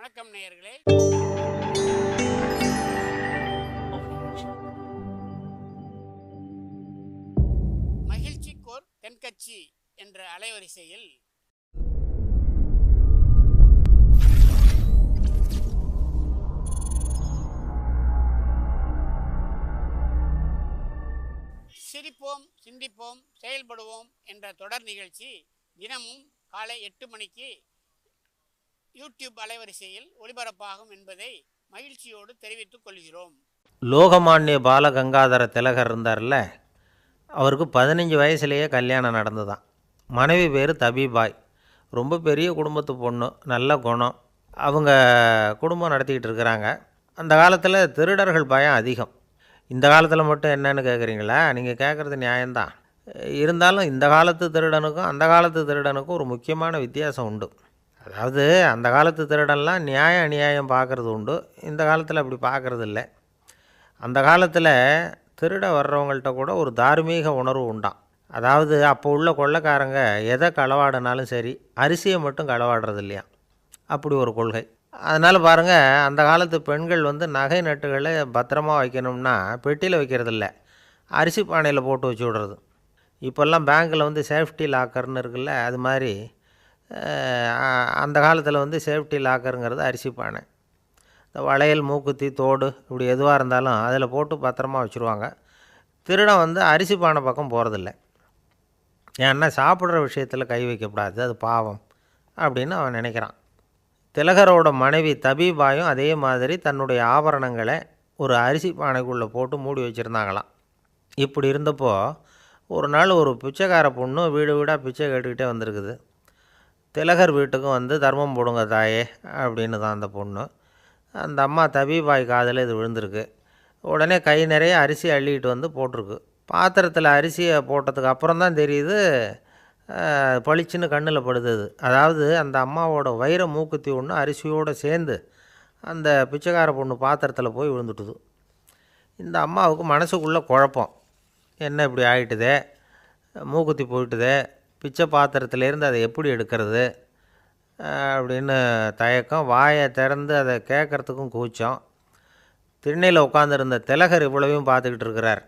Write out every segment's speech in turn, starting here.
வணக்கம் நேயர்களே. மகிழ்ச்சிக்கோர் தென்கட்சி என்ற அலைவரிசையில் சிரிப்போம், சிந்திப்போம், செயல்படுவோம் என்ற தொடர் நிகழ்ச்சி தினமும் காலை 8 மணிக்கு யூடியூப் அலைவரிசையில் ஒளிபரப்பாகும் என்பதை மகிழ்ச்சியோடு தெரிவித்துக் கொள்கிறோம். லோகமானிய பாலகங்காதர திலகர் இருந்தார்ல, அவருக்கு 15 வயசுலேயே கல்யாணம் நடந்துதான். மனைவி பேர் தபிபாய். ரொம்ப பெரிய குடும்பத்து பொண்ணு, நல்ல குணம். அவங்க குடும்பம் நடத்திக்கிட்டு இருக்கிறாங்க. அந்த காலத்தில் திருடர்கள் பயம் அதிகம். இந்த காலத்தில் மட்டும் என்னன்னு கேட்குறீங்களா? நீங்கள் கேட்குறது நியாயம்தான். இருந்தாலும் இந்த காலத்து திருடனுக்கும் அந்த காலத்து திருடனுக்கும் ஒரு முக்கியமான வித்தியாசம் உண்டு. அதாவது அந்த காலத்து திருடன்லாம் நியாயம் அநியாயம் பார்க்குறது உண்டு, இந்த காலத்தில் அப்படி பார்க்குறது இல்லை. அந்த காலத்தில் திருட வர்றவங்கள்ட்ட கூட ஒரு தார்மீக உணர்வு உண்டாம். அதாவது அப்போ உள்ள கொள்ளைக்காரங்க எதை களவாடினாலும் சரி, அரிசியை மட்டும் களவாடுறது இல்லையா, அப்படி ஒரு கொள்கை. அதனால் பாருங்கள், அந்த காலத்து பெண்கள் நகை நட்டுகளை பத்திரமாக வைக்கணும்னா பெட்டியில் வைக்கிறதில்ல, அரிசி பானையில் போட்டு வச்சு விடுறது. இப்போல்லாம் பேங்க்கில் சேஃப்டி லாக்கர்னு இருக்குல்ல, அது மாதிரி அந்த காலத்தில் சேஃப்டி லாக்கருங்கிறது அரிசி பானை. இந்த வளையல், மூக்குத்தி, தோடு இப்படி எதுவாக இருந்தாலும் அதில் போட்டு பத்திரமா வச்சுருவாங்க. திருடன் அரிசி பானை பக்கம் போகிறதில்ல. ஏன்னா சாப்பிட்ற விஷயத்தில் கை வைக்கக்கூடாது, அது பாவம் அப்படின்னு அவன் நினைக்கிறான். திலகரோட மனைவி தபிபாயும் அதே மாதிரி தன்னுடைய ஆபரணங்களை ஒரு அரிசி பானைக்குள்ளே போட்டு மூடி வச்சுருந்தாங்களாம். இப்படி இருந்தப்போ ஒரு நாள் ஒரு பிச்சைக்கார பொண்ணு வீடு வீடாக பிச்சை கேட்டுக்கிட்டே வந்திருக்குது. திலகர் வீட்டுக்கும் தர்மம் போடுங்க தாயே அப்படின்னு தான் அந்த பொண்ணு. அந்த அம்மா தபிபாய் காதில் இது விழுந்திருக்கு. உடனே கை நிறைய அரிசி அள்ளிக்கிட்டு போட்டிருக்கு. பாத்திரத்தில் அரிசியை போட்டதுக்கு அப்புறம் தான் தெரியுது, பளிச்சுன்னு கண்ணில் படுது. அதாவது அந்த அம்மாவோட வைர மூக்குத்தி ஒன்று அரிசியோடு சேர்ந்து அந்த பிச்சைக்கார பொண்ணு பாத்திரத்தில் போய் விழுந்துட்டுது. இந்த அம்மாவுக்கு மனசுக்குள்ளே குழப்பம், என்ன இப்படி ஆகிட்டுதே, மூக்குத்தி போயிட்டுதே, பிச்சை பாத்திரத்துலேருந்து அதை எப்படி எடுக்கிறது அப்படின்னு தயக்கம். வாயை திறந்து அதை கேட்குறதுக்கும் கூச்சம். திண்ணையில் உட்காந்துருந்த திலகர் இவ்வளவையும் பார்த்துக்கிட்டு இருக்கிறார்.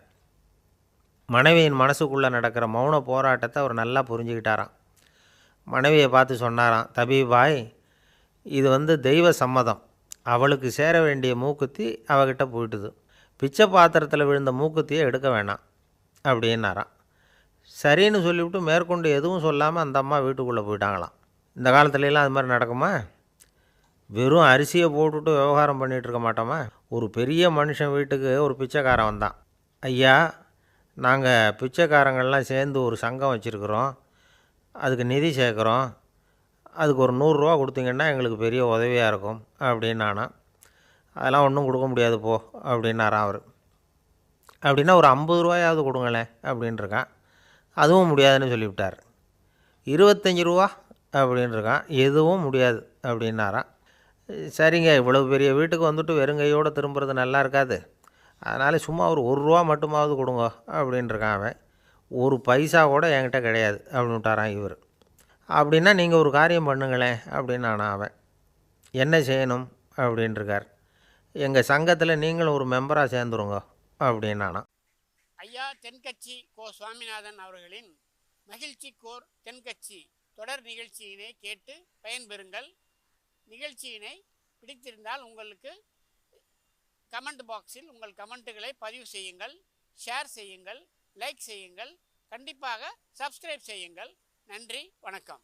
மனைவியின் மனசுக்குள்ளே நடக்கிற மௌன போராட்டத்தை அவர் நல்லா புரிஞ்சுக்கிட்டாராம். மனைவியை பார்த்து சொன்னாராம், தபிபாய், இது தெய்வ சம்மதம். அவளுக்கு சேர வேண்டிய மூக்குத்தி அவகிட்ட போயிட்டுது. பிச்சை பாத்திரத்தில் விழுந்த மூக்குத்தியை எடுக்க வேணாம் அப்படின்னாராம். சரின்னு சொல்லிவிட்டு மேற்கொண்டு எதுவும் சொல்லாமல் அந்த அம்மா வீட்டுக்குள்ளே போயிட்டாங்களாம். இந்த காலத்துலலாம் அது மாதிரி நடக்குமா? வெறும் அரிசியை போட்டுவிட்டு விவகாரம் பண்ணிகிட்டு இருக்க மாட்டோமா? ஒரு பெரிய மனுஷன் வீட்டுக்கு ஒரு பிச்சைக்காரன் வந்தான். ஐயா, நாங்கள் பிச்சைக்காரங்கள்லாம் சேர்ந்து ஒரு சங்கம் வச்சுருக்குறோம், அதுக்கு நிதி சேர்க்குறோம், அதுக்கு ஒரு 100 ரூபா கொடுத்தீங்கன்னா எங்களுக்கு பெரிய உதவியாக இருக்கும் அப்படின்னானா. அதெல்லாம் ஒன்றும் கொடுக்க முடியாது போ அப்படின்னாரான் அவர். அப்படின்னா ஒரு 50 ரூபாயாவது கொடுங்களேன் அப்படின்ட்டுருக்கான். அதுவும் முடியாதுன்னு சொல்லிவிட்டார். 25 ரூபா அப்படின்ட்டுருக்கான். எதுவும் முடியாது அப்படின்னாரான். சரிங்க, இவ்வளவு பெரிய வீட்டுக்கு வெறுங்கையோடு திரும்புறது நல்லா இருக்காது, அதனால் சும்மா ஒரு 1 ரூபா மட்டுமாவது கொடுங்க அப்படின்ட்டுருக்கான் அவன். ஒரு பைசா கூட என்கிட்ட கிடையாது அப்படின்ட்டாரான் இவர். அப்படின்னா நீங்கள் ஒரு காரியம் பண்ணுங்களேன் அப்படின்னானா அவன். என்ன செய்யணும் அப்படின்ட்டுருக்கார். எங்கள் சங்கத்தில் நீங்களும் ஒரு மெம்பராக சேர்ந்துருங்க அப்படின்னானா. ஐயா தென்கட்சி கோ சுவாமிநாதன் அவர்களின் மகிழ்ச்சிக்கோர் தென்கட்சி தொடர் நிகழ்ச்சியினை கேட்டு பயன்பெறுங்கள். நிகழ்ச்சியினை பிடித்திருந்தால் உங்களுக்கு கமெண்ட் பாக்ஸில் உங்கள் கமெண்ட்டுகளை பதிவு செய்யுங்கள், ஷேர் செய்யுங்கள், லைக் செய்யுங்கள், கண்டிப்பாக சப்ஸ்கிரைப் செய்யுங்கள். நன்றி, வணக்கம்.